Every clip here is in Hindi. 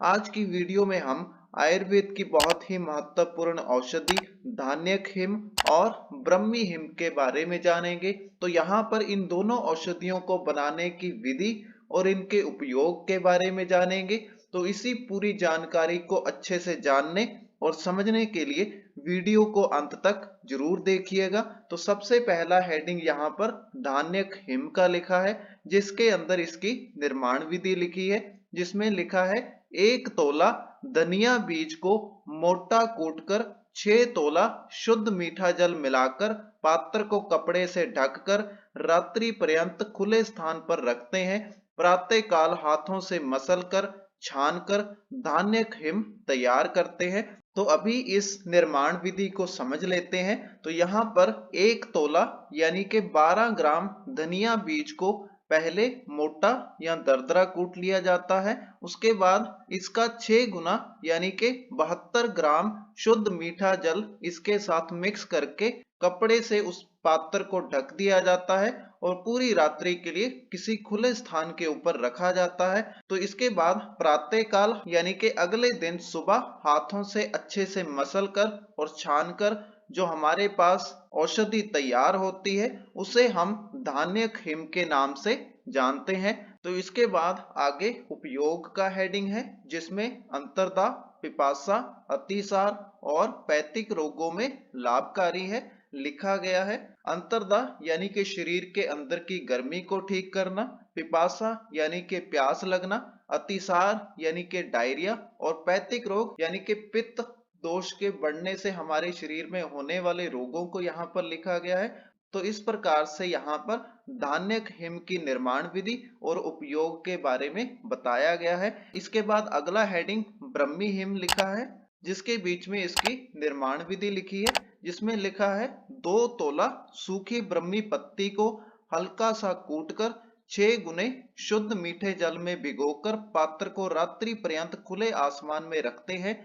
आज की वीडियो में हम आयुर्वेद की बहुत ही महत्वपूर्ण औषधि धान्यक हिम और ब्रह्मी हिम के बारे में जानेंगे। तो यहाँ पर इन दोनों औषधियों को बनाने की विधि और इनके उपयोग के बारे में जानेंगे। तो इसी पूरी जानकारी को अच्छे से जानने और समझने के लिए वीडियो को अंत तक जरूर देखिएगा। तो सबसे पहला हेडिंग यहाँ पर धान्यक हिम का लिखा है, जिसके अंदर इसकी निर्माण विधि लिखी है, जिसमें लिखा है 1 तोला धनिया बीज को मोटा कूटकर 6 तोला शुद्ध मीठा जल मिलाकर पात्र को कपड़े से ढककर रात्रि पर्यंत खुले स्थान पर रखते हैं। प्रातः काल हाथों से मसलकर छानकर धान्यक हिम तैयार करते हैं। तो अभी इस निर्माण विधि को समझ लेते हैं। तो यहाँ पर 1 तोला यानी कि 12 ग्राम धनिया बीज को पहले मोटा या दरदरा कूट लिया जाता है। उसके बाद इसका 6 गुना यानी कि 72 ग्राम शुद्ध मीठा जल इसके साथ मिक्स करके कपड़े से उस पात्र को ढक दिया जाता है और पूरी रात्रि के लिए किसी खुले स्थान के ऊपर रखा जाता है। तो इसके बाद प्रातः काल यानी कि अगले दिन सुबह हाथों से अच्छे से मसल कर और छान कर जो हमारे पास औषधि तैयार होती है उसे हम धान्यक हिम के नाम से जानते हैं। तो इसके बाद आगे उपयोग का हेडिंग है, जिसमें अंतर्दाह, पिपासा, अतिसार और पैतिक रोगों में लाभकारी है। लिखा गया है अंतर्दाह यानी कि शरीर के अंदर की गर्मी को ठीक करना, पिपासा यानी कि प्यास लगना, अतिसार यानी कि डायरिया और पैतिक रोग यानी कि पित्त दोष के बढ़ने से हमारे शरीर में होने वाले रोगों को यहाँ पर लिखा गया है। तो इस प्रकार से यहाँ पर धान्यक हिम की निर्माण विधि और उपयोग के बारे में बताया गया है। इसके बाद अगला हेडिंग ब्रह्मी हिम लिखा है, जिसके बीच में इसकी निर्माण विधि लिखी है, जिसमें लिखा है 2 तोला सूखी ब्रह्मी पत्ती को हल्का सा कूटकर 6 गुने शुद्ध मीठे जल में भिगोकर पात्र को रात्रि पर्यंत खुले आसमान में रखते हैं।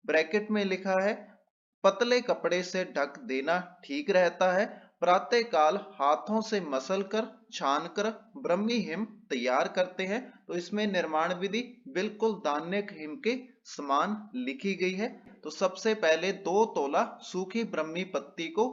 ब्रैकेट में लिखा है पतले कपड़े से ढक देना ठीक रहता है। प्रातः काल हाथों से मसलकर छानकर ब्रह्मी हिम तैयार करते हैं। तो इसमें निर्माण विधि बिल्कुल धान्यक हिम के समान लिखी गई है। तो सबसे पहले 2 तोला सूखी ब्रह्मी पत्ती को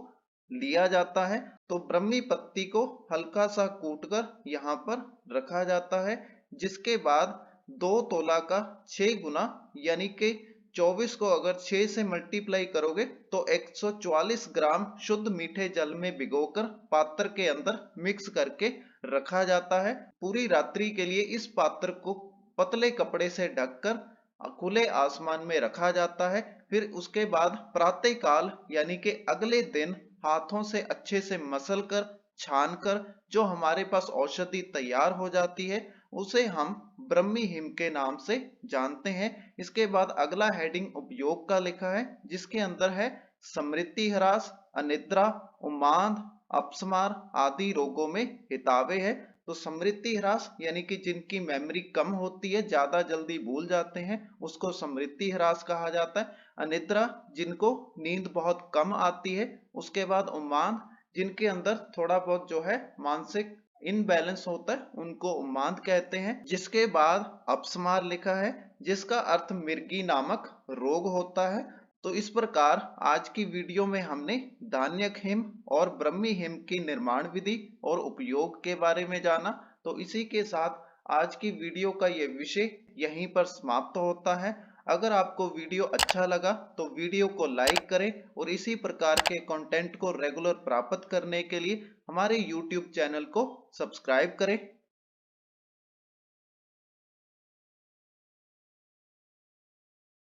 लिया जाता है। तो ब्रह्मी पत्ती को हल्का सा कूटकर यहाँ पर रखा जाता है, जिसके बाद 2 तोला का 6 गुना यानी कि 24 को अगर 6 से मल्टीप्लाई करोगे तो 144 ग्राम शुद्ध मीठे जल में भिगोकर पात्र के अंदर मिक्स करके रखा जाता है। पूरी रात्रि के लिए इस पात्र को पतले कपड़े से ढककर खुले आसमान में रखा जाता है। फिर उसके बाद प्रातः काल यानी कि अगले दिन हाथों से अच्छे से मसल कर छान कर जो हमारे पास औषधि तैयार हो जाती है उसे हम ब्रह्मी हिम के नाम से जानते हैं। इसके बाद अगला हेडिंग उपयोग का लिखा है, जिसके अंदर है स्मृति ह्रास, अनिद्रा, उन्माद, अपस्मार आदि रोगों में हितावे है। तो स्मृति ह्रास यानी कि जिनकी मेमोरी कम होती है, ज्यादा जल्दी भूल जाते हैं, उसको स्मृति ह्रास कहा जाता है। अनिद्रा जिनको नींद बहुत कम आती है। उसके बाद उन्माद जिनके अंदर थोड़ा बहुत जो है मानसिक इनबैलेंस होता है, उनको उन्माद कहते हैं। जिसके बाद अपस्मार लिखा है, जिसका अर्थ मिर्गी नामक रोग होता है। तो इस प्रकार आज की वीडियो में हमने धान्यक हिम और ब्रह्मी हिम की निर्माण विधि और उपयोग के बारे में जाना। तो इसी के साथ आज की वीडियो का ये विषय यहीं पर समाप्त होता है। अगर आपको वीडियो अच्छा लगा तो वीडियो को लाइक करें और इसी प्रकार के कंटेंट को रेगुलर प्राप्त करने के लिए हमारे YouTube चैनल को सब्सक्राइब करें।